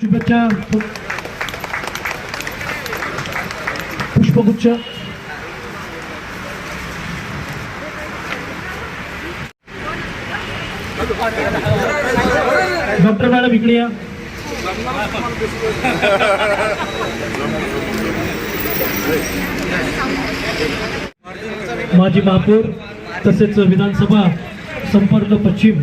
शुभेच्छा पुष्पगुच्छ doctor madam इकडे या. माजी महापौर तसेच विधानसभा संपर्क पश्चिम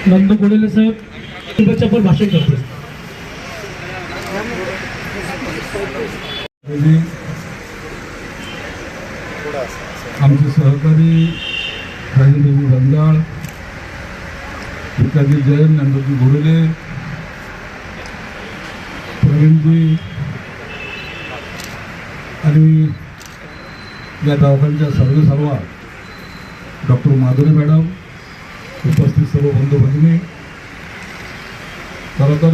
नंद गोडेले साहेब शुभेच्छा पण भाषण करते. आमचे सहकारी राजेंद्रजी रंगाळ, विकाजी जैन, नंदजी घोडेले, प्रवीणजी आणि या दवाखान्याच्या सर्व डॉक्टर माधुरी मॅडम, उपस्थित सर्व बंधू भगिनी, खरं तर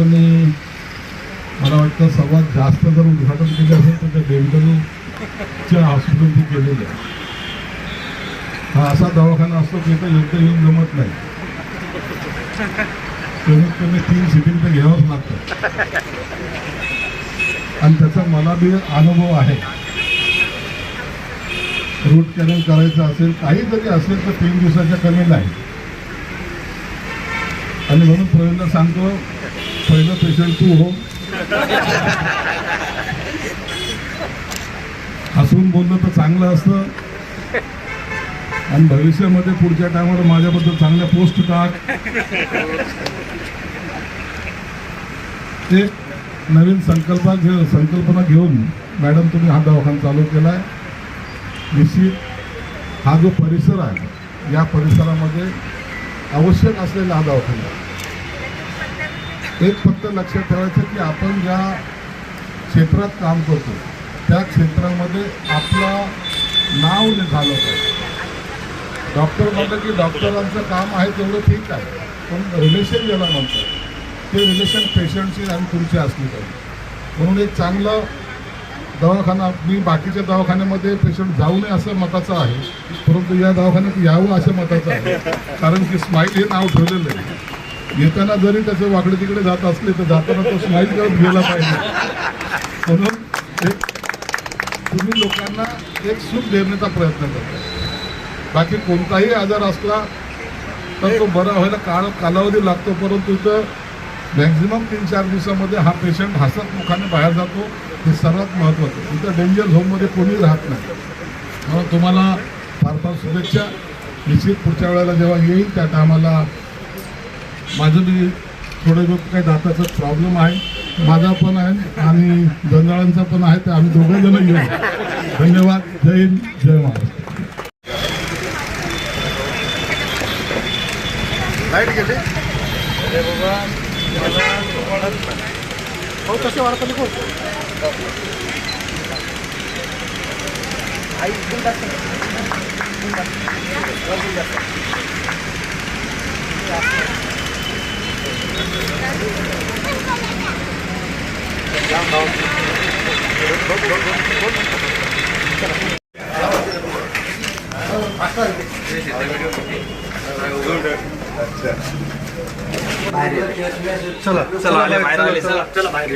मला वाटतं सर्वात जास्त जर उद्घाटन केलं असेल तर त्या डेंटलच्या हॉस्पिटलची केलेलं आहे. हा असा दवाखाना असतो की इथं योग्य येऊन जमत नाही, कमीत कमी 3 सिटिंग तर घ्यावंच लागतं आणि त्याचा मला बी अनुभव आहे. रूट कॅनल करायचं असेल, काही जरी असेल तर 3 दिवसाच्या कमी नाही. आणि म्हणून प्रवीणला सांगतो, पहिलं पेशंट तू हो. हसून बोललं तर चांगलं असतं आणि भविष्यामध्ये पुढच्या टायमाला माझ्याबद्दल चांगल्या पोस्ट टाक. एक नवीन संकल्पना घेऊन मॅडम तुम्ही हा दवाखाना चालू केला आहे. निश्चित हा जो परिसर आहे, या परिसरामध्ये आवश्यक असलेला हा दवाखाना. एक फक्त लक्षात ठेवायचं की आपण ज्या क्षेत्रात काम करतो त्या क्षेत्रामध्ये आपलं नाव झालं पाहिजे. डॉक्टर म्हटलं की डॉक्टरांचं काम आहे तेवढं ठीक आहे, पण रिलेशन ज्याला म्हणतात ते रिलेशन पेशंटची आणि तुमची असली पाहिजे. म्हणून एक चांगलं दवाखाना, मी बाकीच्या दवाखान्यामध्ये पेशंट जाऊ नये असं मताचं आहे, परंतु या दवाखान्यात यावं असं मताचं आहे. कारण की स्माईल हे नाव ठेवलेलं आहे. येताना जरी त्याचं वाकडे तिकडे जात असले तर जाताना तो स्माईल करत गेला पाहिजे. म्हणून तुम्ही लोकांना एक सुख देण्याचा प्रयत्न करता. बाकी कोणताही आजार असला तर तो बरा व्हायला कालावधी लागतो, परंतु इथं मॅक्झिमम 3-4 दिवसामध्ये हा पेशंट हसत मुखाने बाहेर जातो. हे सर्वात महत्त्वाचं. इथं डेंजर झोनमध्ये कोणी राहत नाही. म्हणून तुम्हाला फार फार शुभेच्छा. निश्चित पुढच्या वेळेला जेव्हा येईल त्या टायमाला माझं बी थोडं काही दाताचा प्रॉब्लेम आहे, माझा पण आहे आणि जंजाळांचा पण आहे, तर आम्ही दोघं जण येऊ. धन्यवाद. जय हिंद, जय महाराष्ट्र. लाईट गेली हो कसे वाढत नाही कोण आई चला चला आले बाहेर आले. चला चला बाहेर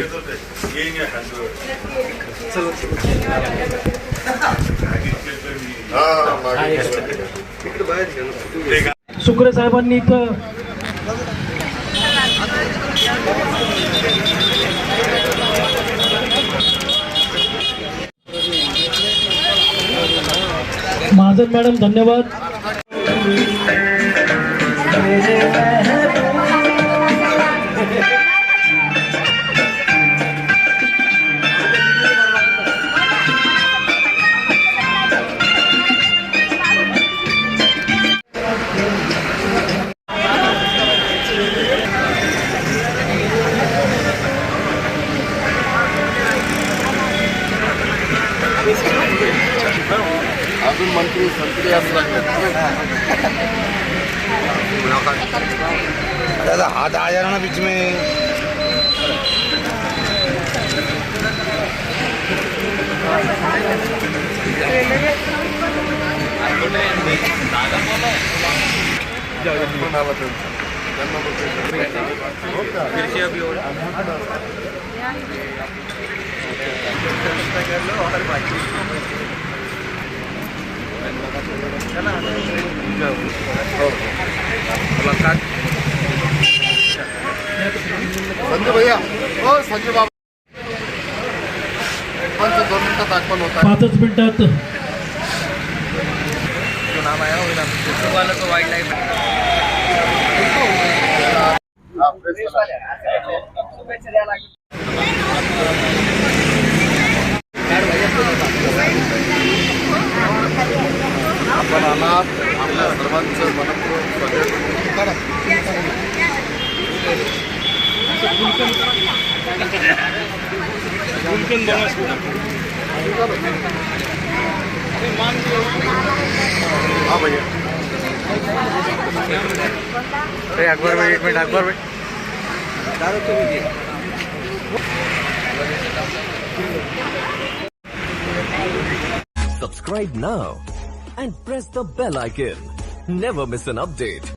सुकरे साहेबांनी इथं महाजन मॅडम धन्यवाद. अजून मंत्री संत्री असं दादा हाथ आ जाना बीच में. फोन आला त्यांचा. त्यांना बोलतो. हो का? हो. मुलाकात. संजय भैया हो संजय बाबा 2 मिनिटात दाखवून होता 5 मिनिटात नाम आया होईल वाला तो वाईल्ड लाईफ आपण आलात आपल्या सर्वांचं मनपूर्वक स्वागत करा. हाँ भैया अकबर भाई 1 मिनट अकबर भाई Subscribe now and press the bell icon. Never miss an update.